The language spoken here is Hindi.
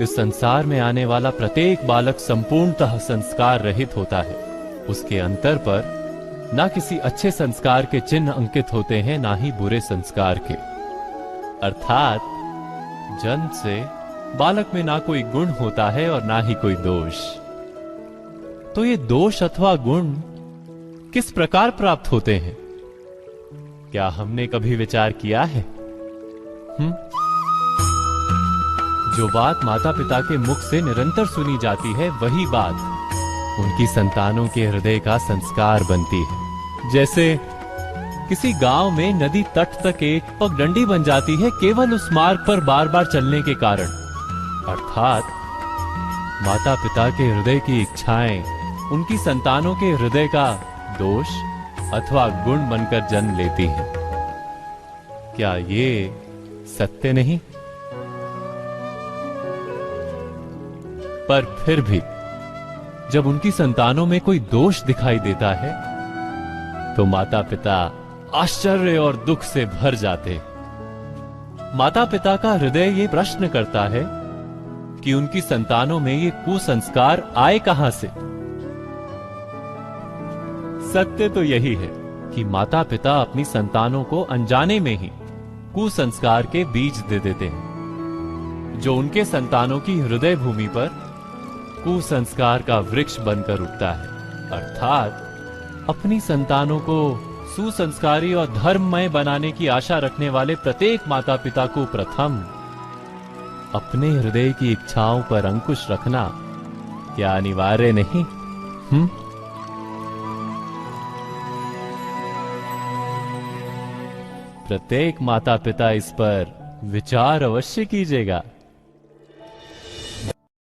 इस संसार में आने वाला प्रत्येक बालक संपूर्णतः संस्कार रहित होता है। उसके अंतर पर ना किसी अच्छे संस्कार के चिन्ह अंकित होते हैं, ना ही बुरे संस्कार के। अर्थात जन्म से बालक में ना कोई गुण होता है और ना ही कोई दोष। तो ये दोष अथवा गुण किस प्रकार प्राप्त होते हैं, क्या हमने कभी विचार किया है? जो बात माता पिता के मुख से निरंतर सुनी जाती है, वही बात उनकी संतानों के हृदय का संस्कार बनती है। जैसे किसी गांव में नदी तट तक एक पगडंडी बन जाती है केवल उस मार्ग पर बार बार चलने के कारण। अर्थात माता पिता के हृदय की इच्छाएं उनकी संतानों के हृदय का दोष अथवा गुण बनकर जन्म लेती हैं। क्या ये सत्य नहीं? पर फिर भी जब उनकी संतानों में कोई दोष दिखाई देता है तो माता पिता आश्चर्य और दुख से भर जाते। माता पिता का हृदय ये प्रश्न करता है कि उनकी संतानों में ये कुसंस्कार आए कहां से। सत्य तो यही है कि माता पिता अपनी संतानों को अनजाने में ही कुसंस्कार के बीज दे देते हैं, जो उनके संतानों की हृदय भूमि पर कुसंस्कार का वृक्ष बनकर उठता है। अर्थात अपनी संतानों को सुसंस्कारी और धर्ममय बनाने की आशा रखने वाले प्रत्येक माता पिता को प्रथम अपने हृदय की इच्छाओं पर अंकुश रखना क्या अनिवार्य नहीं? प्रत्येक माता पिता इस पर विचार अवश्य कीजिएगा।